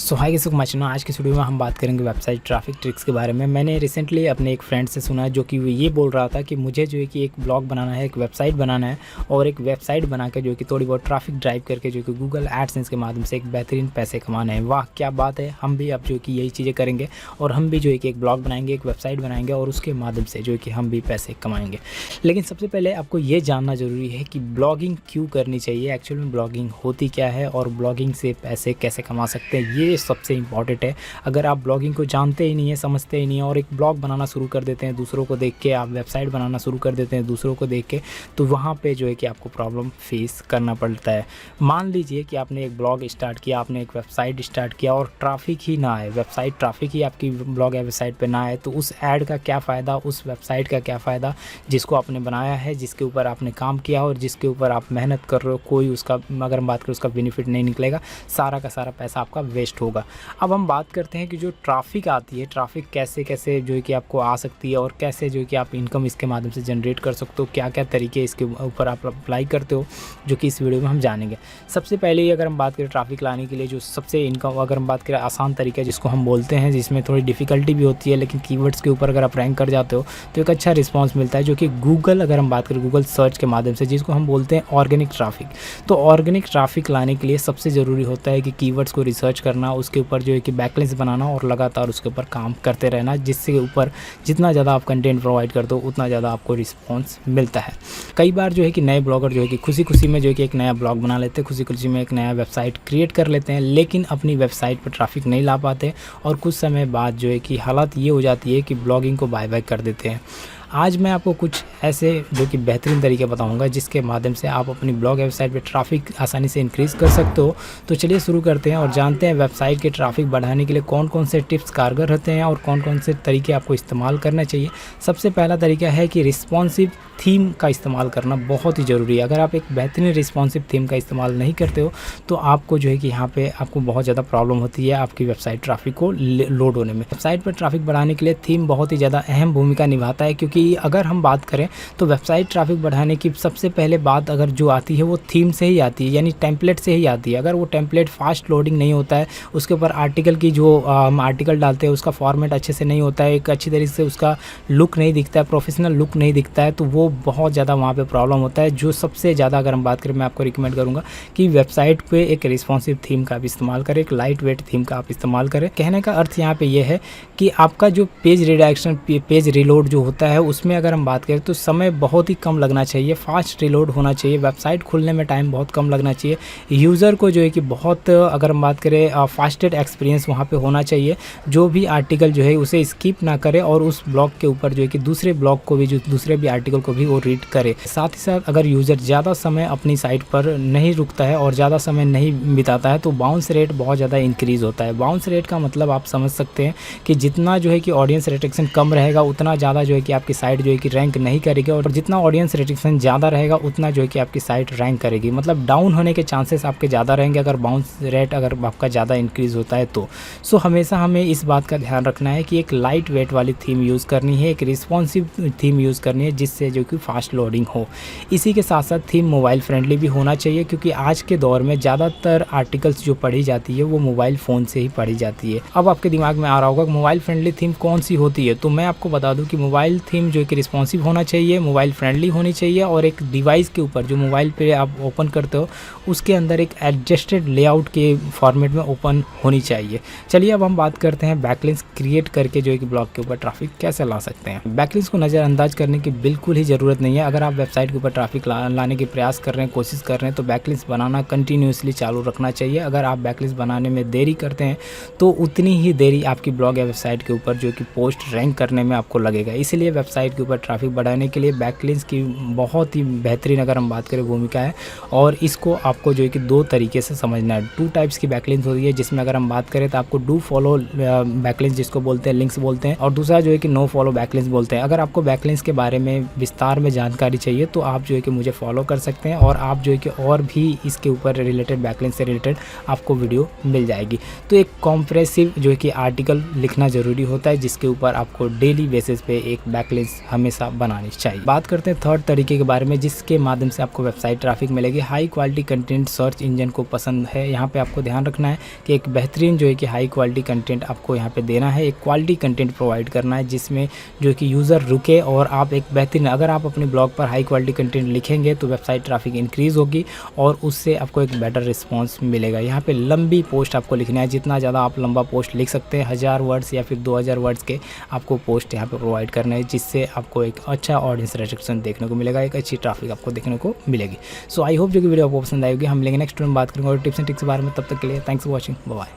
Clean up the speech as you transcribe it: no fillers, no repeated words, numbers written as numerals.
सो हाय किसी को मचना। आज की वीडियो में हम बात करेंगे वेबसाइट ट्रैफिक ट्रिक्स के बारे में। मैंने रिसेंटली अपने एक फ्रेंड से सुना जो कि वो ये बोल रहा था कि मुझे जो है कि एक ब्लॉग बनाना है, एक वेबसाइट बनाना है और एक वेबसाइट बना के जो है कि थोड़ी बहुत ट्रैफिक ड्राइव करके जो कि गूगल एडसेंस के माध्यम से एक बेहतरीन पैसे कमाना है। वाह क्या बात है, हम भी अब जो कि यही चीज़ें करेंगे और हम भी जो है कि एक ब्लॉग बनाएंगे, एक वेबसाइट बनाएंगे और उसके माध्यम से जो है कि हम भी पैसे कमाएंगे। लेकिन सबसे पहले आपको ये जानना ज़रूरी है कि ब्लॉगिंग क्यों करनी चाहिए, एक्चुअल में ब्लॉगिंग होती क्या है और ब्लॉगिंग से पैसे कैसे कमा सकते हैं, ये सबसे इंपॉर्टेंट है। अगर आप ब्लॉगिंग को जानते ही नहीं है, समझते ही नहीं है और एक ब्लॉग बनाना शुरू कर देते हैं दूसरों को देख के, आप वेबसाइट बनाना शुरू कर देते हैं दूसरों को देख के, तो वहाँ पे जो है कि आपको प्रॉब्लम फेस करना पड़ता है। मान लीजिए कि आपने एक ब्लॉग स्टार्ट किया, आपने एक वेबसाइट स्टार्ट किया और ट्रैफिक ही ना आए, वेबसाइट ट्रैफिक ही आपकी ब्लॉग या वेबसाइट पे ना आए, तो उस ऐड का क्या फ़ायदा, उस वेबसाइट का क्या फ़ायदा जिसको आपने बनाया है, जिसके ऊपर आपने काम किया और जिसके ऊपर आप मेहनत कर रहे हो, कोई उसका अगर हम बात करें उसका बेनिफिट नहीं निकलेगा, सारा का सारा पैसा आपका वेस्ट होगा। अब हम बात करते हैं कि जो ट्रैफिक आती है, ट्रैफिक कैसे कैसे जो है कि आपको आ सकती है और कैसे जो है कि आप इनकम इसके माध्यम से जनरेट कर सकते हो, क्या क्या तरीके इसके ऊपर आप अप्लाई करते हो, जो कि इस वीडियो में हम जानेंगे। सबसे पहले ही अगर हम बात करें ट्रैफिक लाने के लिए जो सबसे इनकम, अगर हम बात करें आसान तरीका जिसको हम बोलते हैं, जिसमें थोड़ी डिफ़िकल्टी भी होती है लेकिन कीवर्ड्स के ऊपर अगर आप रैंक कर जाते हो तो एक अच्छा रिस्पॉन्स मिलता है, जो कि गूगल, अगर हम बात करें गूगल सर्च के माध्यम से, जिसको हम बोलते हैं ऑर्गेनिक ट्रैफिक। तो ऑर्गेनिक ट्रैफिक लाने के लिए सबसे ज़रूरी होता है कि कीवर्ड्स को रिसर्च करना, उसके ऊपर जो है कि बैकलिंक्स बनाना और लगातार उसके ऊपर काम करते रहना, जिसके ऊपर जितना ज़्यादा आप कंटेंट प्रोवाइड करते हो उतना ज़्यादा आपको रिस्पॉन्स मिलता है। कई बार जो है कि नए ब्लॉगर जो है कि खुशी में जो है कि एक नया ब्लॉग बना लेते हैं, खुशी में एक नया वेबसाइट क्रिएट कर लेते हैं, लेकिन अपनी वेबसाइट पर ट्रैफिक नहीं ला पाते और कुछ समय बाद जो है कि हालत ये हो जाती है कि ब्लॉगिंग को बाय बाय कर देते हैं। आज मैं आपको कुछ ऐसे जो कि बेहतरीन तरीके बताऊंगा जिसके माध्यम से आप अपनी ब्लॉग वेबसाइट पे ट्रैफिक आसानी से इंक्रीज़ कर सकते हो। तो चलिए शुरू करते हैं और जानते हैं वेबसाइट के ट्रैफिक बढ़ाने के लिए कौन कौन से टिप्स कारगर रहते हैं और कौन कौन से तरीके आपको इस्तेमाल करना चाहिए। सबसे पहला तरीका है कि रिस्पॉन्सिव थीम का इस्तेमाल करना बहुत ही ज़रूरी है। अगर आप एक बेहतरीन रिस्पॉन्सिव थीम का इस्तेमाल नहीं करते हो तो आपको जो है कि यहाँ पे आपको बहुत ज़्यादा प्रॉब्लम होती है आपकी वेबसाइट ट्रैफिक को लोड होने में। वेबसाइट पर ट्रैफिक बढ़ाने के लिए थीम बहुत ही ज़्यादा अहम भूमिका निभाता है, क्योंकि अगर हम बात करें तो वेबसाइट ट्रैफिक बढ़ाने की सबसे पहले बात अगर जो आती है वो थीम से ही आती है, यानी टेम्पलेट से ही आती है। अगर वो टेम्पलेट फास्ट लोडिंग नहीं होता है, उसके ऊपर आर्टिकल की जो हम आर्टिकल डालते हैं उसका फॉर्मेट अच्छे से नहीं होता है, एक अच्छी तरीके से उसका लुक नहीं दिखता है, प्रोफेशनल लुक नहीं दिखता है, तो वो बहुत ज़्यादा वहाँ पे प्रॉब्लम होता है। जो सबसे ज़्यादा अगर हम बात करें, मैं आपको रिकमेंड करूँगा कि वेबसाइट पे एक रिस्पॉन्सिव थीम का आप इस्तेमाल करें, एक लाइट वेट थीम का आप इस्तेमाल करें। कहने का अर्थ यहाँ पे ये है कि आपका जो पेज रिडायरेक्शन, पेज रिलोड जो होता है उसमें अगर हम बात करें तो समय बहुत ही कम लगना चाहिए, फास्ट रिलोड होना चाहिए, वेबसाइट खुलने में टाइम बहुत कम लगना चाहिए, यूज़र को जो है कि बहुत, अगर हम बात करें फास्टेड एक्सपीरियंस वहाँ पे होना चाहिए, जो भी आर्टिकल जो है उसे स्किप ना करे और उस ब्लॉग के ऊपर जो है कि दूसरे ब्लॉग को भी, जो दूसरे भी आर्टिकल को भी वो रीड करे। साथ ही साथ अगर यूज़र ज़्यादा समय अपनी साइट पर नहीं रुकता है और ज़्यादा समय नहीं बिताता है तो बाउंस रेट बहुत ज़्यादा इंक्रीज़ होता है। बाउंस रेट का मतलब आप समझ सकते हैं कि जितना जो है कि ऑडियंस रिटेक्शन कम रहेगा उतना ज़्यादा जो है कि आपकी साइट जो है कि रैंक नहीं करेगी, और जितना ऑडियंस रिटेक्शन ज़्यादा रहेगा उतना जो है कि आपकी साइट रैंक करेगी। मतलब डाउन होने के चांसेस आपके ज़्यादा रहेंगे अगर बाउंस रेट अगर आपका ज़्यादा इंक्रीज़ होता है तो। सो हमेशा हमें इस बात का ध्यान रखना है कि एक लाइट वेट वाली थीम यूज़ करनी है, एक रिस्पॉन्सिव थीम यूज़ करनी है जिससे जो कि फास्ट लोडिंग हो। इसी के साथ साथ थीम मोबाइल फ्रेंडली भी होना चाहिए, क्योंकि आज के दौर में ज़्यादातर आर्टिकल्स जो पढ़ी जाती है वो मोबाइल फ़ोन से ही पढ़ी जाती है। अब आपके दिमाग में आ रहा होगा मोबाइल फ्रेंडली थीम कौन सी होती है, तो मैं आपको बता दूं कि मोबाइल थीम जो कि रिस्पॉन्सिव होना चाहिए, मोबाइल फ्रेंडली होनी चाहिए और एक डिवाइस के ऊपर जो मोबाइल पे आप ओपन करते हो उसके अंदर एक एडजस्टेड लेआउट के फॉर्मेट में ओपन होनी चाहिए। चलिए अब हम बात करते हैं बैकलिंक्स क्रिएट करके जो है कि ब्लॉग के ऊपर ट्रैफिक कैसे ला सकते हैं। बैकलिंक्स को नज़रअंदाज करने की बिल्कुल ही ज़रूरत नहीं है। अगर आप वेबसाइट के ऊपर ट्रैफिक लाने के प्रयास कर रहे हैं, कोशिश कर रहे हैं, तो बैकलिंक्स बनाना कंटिन्यूसली चालू रखना चाहिए। अगर आप बैकलिंक्स बनाने में देरी करते हैं तो उतनी ही देरी आपकी ब्लॉग या वेबसाइट के ऊपर जो कि पोस्ट रैंक करने में आपको लगेगा। इसलिए वेबसाइट के ऊपर ट्रैफिक बढ़ाने के लिए बैकलिंक्स की बहुत ही बेहतरीन अगर हम बात करें भूमिका है, और इसको आपको जो है कि दो तरीके से समझना है। 2 टाइप्स की बैकलिंक्स होती है, जिसमें अगर हम बात करें तो आपको डू फॉलो बैकलिंक्स जिसको बोलते हैं, लिंक्स बोलते हैं, और दूसरा जो है कि नो फॉलो बैकलिंक्स बोलते हैं। अगर आपको बैकलिंक्स के बारे में विस्तार में जानकारी चाहिए तो आप जो है कि मुझे फॉलो कर सकते हैं और आप जो है कि और भी इसके ऊपर रिलेटेड, बैकलिंक्स से रिलेटेड आपको वीडियो मिल जाएगी। तो एक कॉम्प्रेसिव जो है कि आर्टिकल लिखना ज़रूरी होता है जिसके ऊपर आपको डेली बेसिस पे एक बैकलिंक पेज हमेशा बनानी चाहिए। बात करते हैं थर्ड तरीके के बारे में जिसके माध्यम से आपको वेबसाइट ट्रैफिक मिलेगी। High quality content search engine को पसंद है। यहाँ पे आपको ध्यान रखना है कि एक बेहतरीन जो है कि हाई क्वालिटी कंटेंट आपको यहाँ पे देना है, एक क्वालिटी कंटेंट प्रोवाइड करना है जिसमें जो कि यूज़र रुके और आप एक बेहतरीन, अगर आप अपने ब्लॉग पर हाई क्वालिटी कंटेंट लिखेंगे तो वेबसाइट ट्रैफिक इंक्रीज़ होगी और उससे आपको एक बेटर रिस्पॉन्स मिलेगा। यहाँ पे लंबी पोस्ट आपको लिखना है, जितना ज़्यादा आप लंबा पोस्ट लिख सकते हैं, 1000 वर्ड्स या फिर 2000 वर्ड्स के आपको पोस्ट यहाँ पे प्रोवाइड करना है, जिससे आपको एक अच्छा ऑडियंस रिएक्शन देखने को मिलेगा, एक अच्छी ट्रैफिक आपको देखने को मिलेगी। सो आई होप जो कि वीडियो आपको पसंद आएगी। हम मिलेंगे नेक्स्ट वीडियो में बात करेंगे और टिप्स एंड ट्रिक्स के बारे में। तब तक के लिए थैंक्स फॉर वॉचिंग, बाय।